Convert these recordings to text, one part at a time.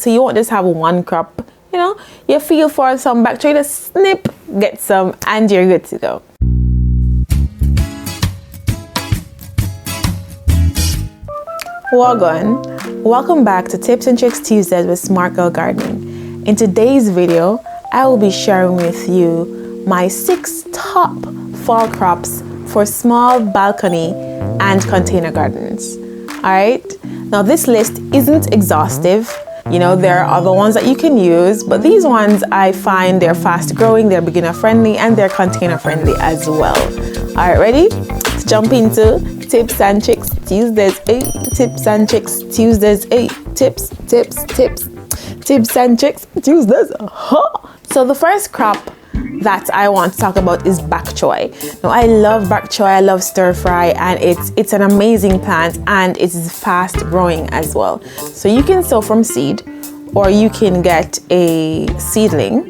so you won't just have one crop. You know, you feel for some bak choy, just snip, get some, and you're good to go. Welcome back to Tips and Tricks Tuesdays with Smart Girl Gardening. In today's video, I will be sharing with you my 6 top fall crops for small balcony and container gardens. Alright, now this list isn't exhaustive. You know, there are other ones that you can use, but these ones I find they're fast growing, they're beginner friendly, and they're container friendly as well. Alright, ready? Let's jump into Tips and Tricks Tuesdays 8. Tips and Tricks Tuesdays 8. Tips and Tricks Tuesdays. So the first crop that I want to talk about is bak choy. Now I love bak choy, I love stir fry, and it's an amazing plant and it's fast growing as well. So you can sow from seed or you can get a seedling,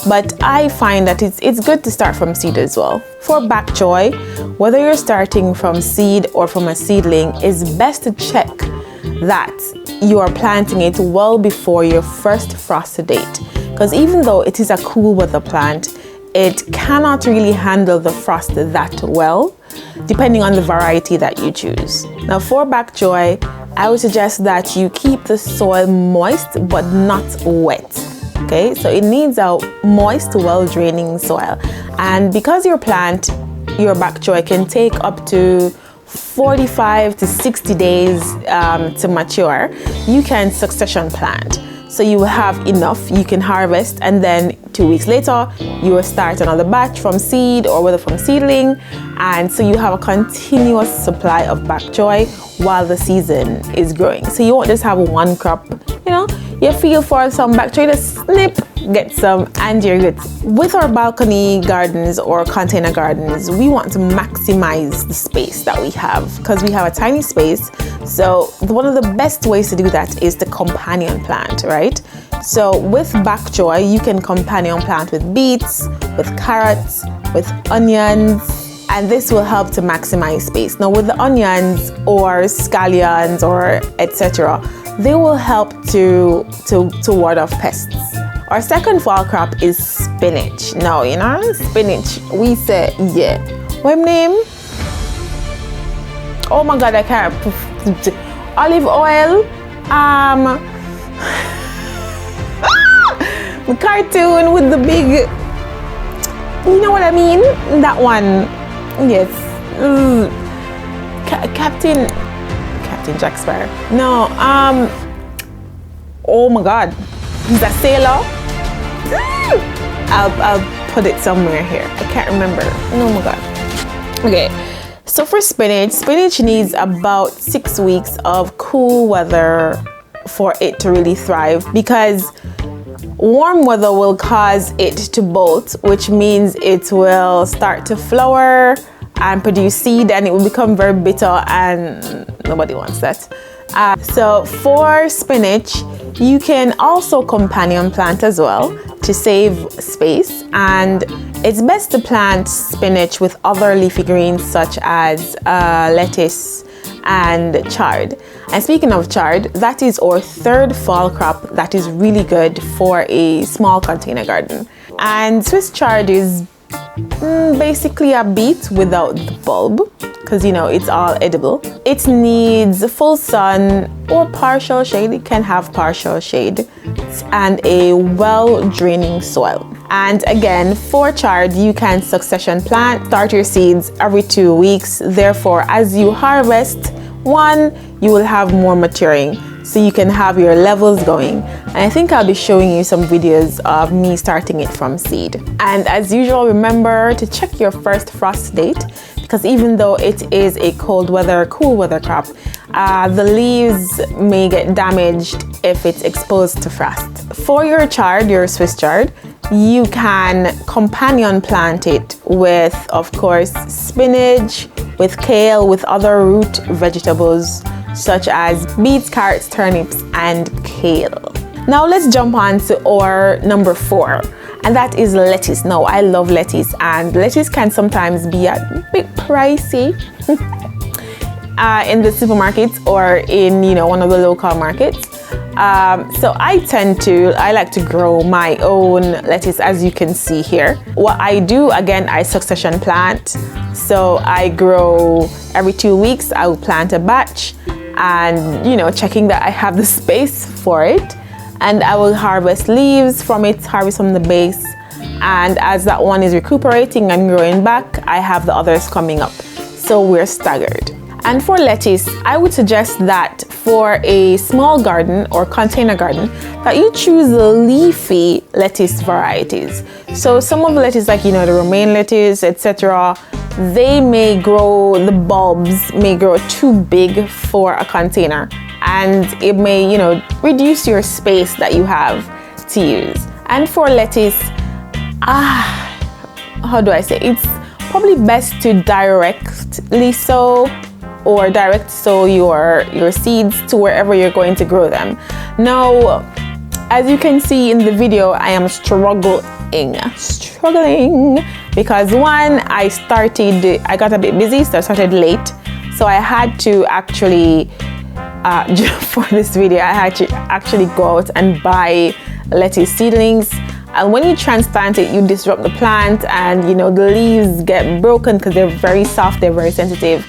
but I find that it's good to start from seed as well. For bak choy, whether you're starting from seed or from a seedling, it's best to check that you are planting it well before your first frost date, because even though it is a cool weather plant, it cannot really handle the frost that well, depending on the variety that you choose. Now for bak choy, I would suggest that you keep the soil moist but not wet. Okay, so it needs a moist, well-draining soil. And because your bak choy can take up to 45 to 60 days to mature, you can succession plant. So you will have enough, you can harvest, and then 2 weeks later, you will start another batch from seed or whether from seedling. And so you have a continuous supply of bak choy while the season is growing. So you won't just have one crop, you know, you feel for some bak choy, just snip, get some, and you're good. With our balcony gardens or container gardens, we want to maximize the space that we have because we have a tiny space. So one of the best ways to do that is to companion plant, right? So with bak choy, you can companion plant with beets, with carrots, with onions, and this will help to maximize space. Now with the onions or scallions or etc., they will help to ward off pests. Our second fall crop is spinach. Now, you know, spinach, we say, yeah. What name? Oh my God, I can't. Olive oil. The cartoon with the big, you know what I mean? That one. Yes. Captain Jack Sparrow. No, oh my God. He's a sailor. I'll put it somewhere here. I can't remember. Oh my God. Okay. So for spinach needs about 6 weeks of cool weather for it to really thrive, because warm weather will cause it to bolt, which means it will start to flower and produce seed, and it will become very bitter, and nobody wants that. So for spinach, you can also companion plant as well to save space, and it's best to plant spinach with other leafy greens such as lettuce and chard. And speaking of chard, that is our third fall crop that is really good for a small container garden. And Swiss chard is basically a beet without the bulb, because you know it's all edible. It needs full sun or partial shade. It can have partial shade and a well draining soil. And again, for chard, you can succession plant, start your seeds every 2 weeks. Therefore, as you harvest one, you will have more maturing, so you can have your levels going. And I think I'll be showing you some videos of me starting it from seed. And as usual, remember to check your first frost date, because even though it is a cold weather, cool weather crop, the leaves may get damaged if it's exposed to frost. For your chard, your Swiss chard, you can companion plant it with, of course, spinach, with kale, with other root vegetables such as beets, carrots, turnips, and kale. Now let's jump on to our number 4, and that is lettuce. Now I love lettuce, and lettuce can sometimes be a bit pricey in the supermarkets or in one of the local markets. So I like to grow my own lettuce, as you can see here. What I do, again, I succession plant. So I grow every 2 weeks, I will plant a batch, and checking that I have the space for it. And I will harvest leaves from it, harvest from the base. And as that one is recuperating and growing back, I have the others coming up. So we're staggered. And for lettuce, I would suggest that for a small garden or container garden, that you choose the leafy lettuce varieties. So some of the lettuce, like the romaine lettuce, etc., they may grow, the bulbs may grow too big for a container, and it may reduce your space that you have to use. And for lettuce, how do I say, it's probably best to directly sow or direct sow your seeds to wherever you're going to grow them. Now, as you can see in the video, I am struggling because one, I got a bit busy, so I started late. So I had to actually, for this video, I had to actually go out and buy lettuce seedlings. And when you transplant it, you disrupt the plant, and the leaves get broken because they're very soft, they're very sensitive,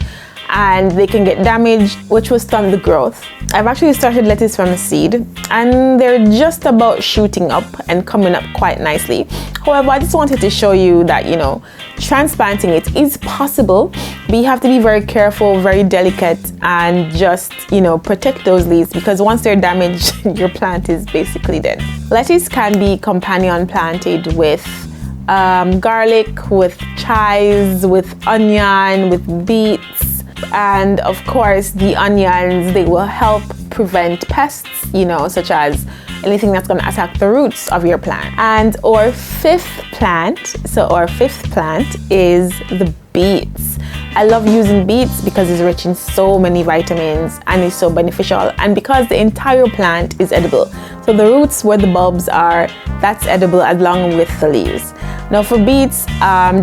and they can get damaged, which will stunt the growth. I've actually started lettuce from a seed, and they're just about shooting up and coming up quite nicely. However, I just wanted to show you that transplanting it is possible, but you have to be very careful, very delicate, and just protect those leaves, because once they're damaged, your plant is basically dead. Lettuce can be companion planted with garlic, with chives, with onion, with beets. And of course, the onions, they will help prevent pests, such as anything that's going to attack the roots of your plant. And our fifth plant is the beets. I love using beets because it's rich in so many vitamins and it's so beneficial, and because the entire plant is edible. So the roots where the bulbs are, that's edible along with the leaves. Now for beets,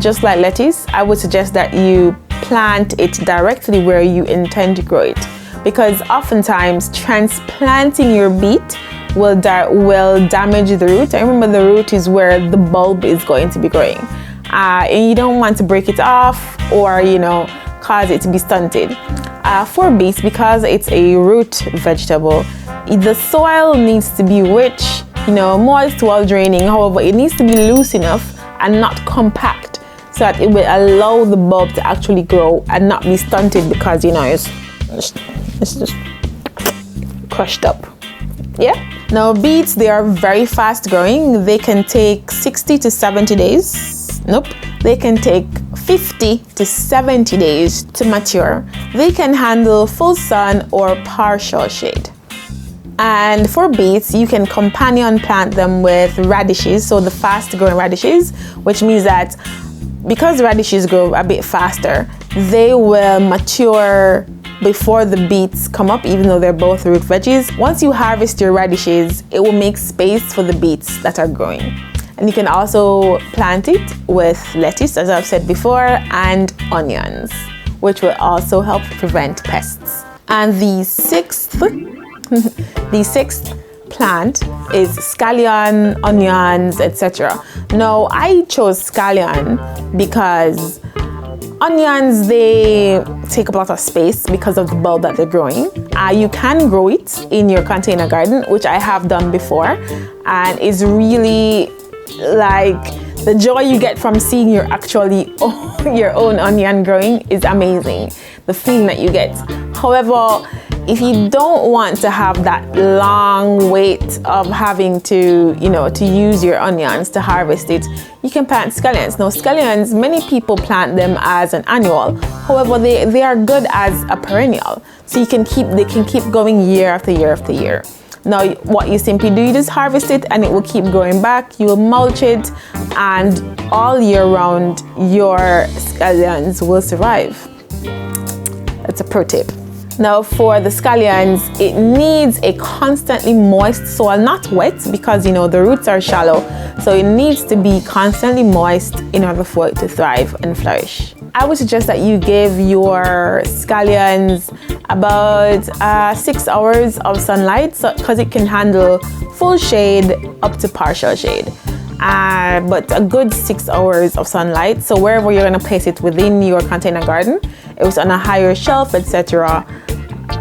just like lettuce, I would suggest that you plant it directly where you intend to grow it, because oftentimes transplanting your beet will damage the root. I remember the root is where the bulb is going to be growing, and you don't want to break it off or cause it to be stunted. For beets, because it's a root vegetable, the soil needs to be rich, moist while draining. However, it needs to be loose enough and not compact, so that it will allow the bulb to actually grow and not be stunted, because it's just crushed up. Yeah. Now beets, they are very fast growing. They can take 60 to 70 days. Nope. They can take 50 to 70 days to mature. They can handle full sun or partial shade. And for beets, you can companion plant them with radishes, so the fast growing radishes, which means that because radishes grow a bit faster, they will mature before the beets come up, even though they're both root veggies. Once you harvest your radishes, it will make space for the beets that are growing. And you can also plant it with lettuce, as I've said before, and onions, which will also help prevent pests. And the sixth plant is scallion, onions, etc. Now I chose scallion because onions, they take up a lot of space because of the bulb that they're growing. You can grow it in your container garden, which I have done before, and it's really like the joy you get from seeing your own onion growing is amazing. The feeling that you get. However, if you don't want to have that long wait of having to, to use your onions to harvest it, you can plant scallions. Now scallions, many people plant them as an annual. However, they are good as a perennial. So they can keep going year after year after year. Now what you simply do, you just harvest it and it will keep growing back. You will mulch it, and all year round your scallions will survive. That's a pro tip. Now for the scallions, it needs a constantly moist soil, not wet, because the roots are shallow. So it needs to be constantly moist in order for it to thrive and flourish. I would suggest that you give your scallions about 6 hours of sunlight, because it can handle full shade up to partial shade. But a good 6 hours of sunlight. So wherever you're going to place it within your container garden, if it's on a higher shelf, etc.,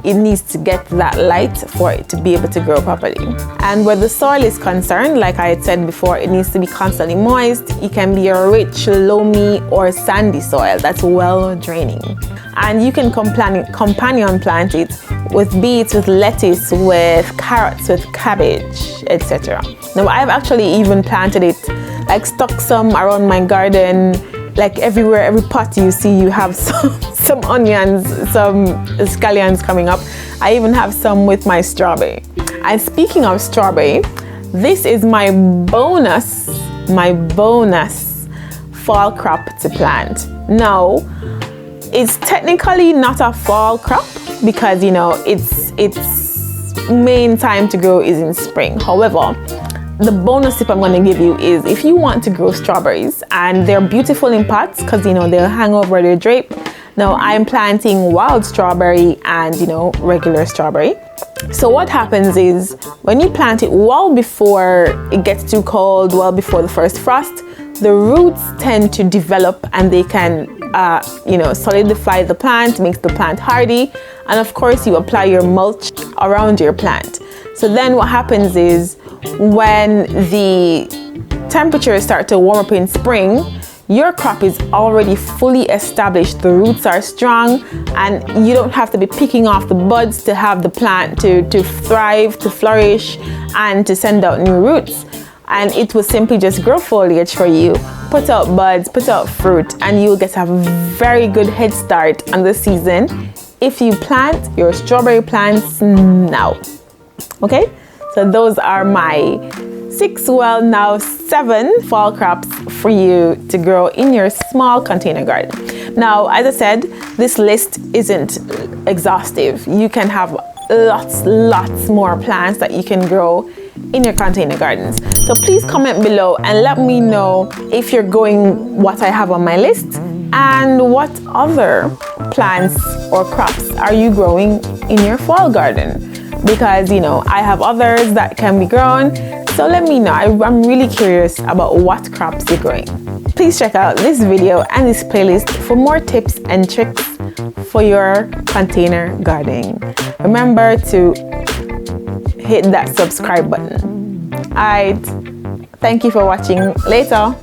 it needs to get that light for it to be able to grow properly. And where the soil is concerned, like I had said before, it needs to be constantly moist. It can be a rich, loamy, or sandy soil that's well draining. And you can companion plant it with beets, with lettuce, with carrots, with cabbage, etc. Now I've actually even planted it, like stuck some around my garden. Like everywhere, every pot you see, you have some onions, some scallions coming up. I even have some with my strawberry. And speaking of strawberry, this is my bonus fall crop to plant. Now, it's technically not a fall crop because, you know, its main time to grow is in spring. However, the bonus tip I'm going to give you is if you want to grow strawberries, and they're beautiful in pots because, you know, they'll hang over their drape. Now I'm planting wild strawberry and, you know, regular strawberry. So what happens is when you plant it well before it gets too cold, well before the first frost, the roots tend to develop and they can you know, solidify the plant, makes the plant hardy. And of course you apply your mulch around your plant. So then what happens is when the temperatures start to warm up in spring, your crop is already fully established. The roots are strong and you don't have to be picking off the buds to have the plant to thrive, to flourish, and to send out new roots. And it will simply just grow foliage for you, put out buds, put out fruit, and you'll get a very good head start on the season if you plant your strawberry plants now. Okay, so those are my 7 fall crops for you to grow in your small container garden. Now, as I said, this list isn't exhaustive. You can have lots more plants that you can grow in your container gardens. So please comment below and let me know if you're going what I have on my list, and what other plants or crops are you growing in your fall garden, because, you know, I have others that can be grown. So let me know. I'm really curious about what crops you're growing. Please check out this video and this playlist for more tips and tricks for your container gardening. Remember to hit that subscribe button. Alright, thank you for watching. Later.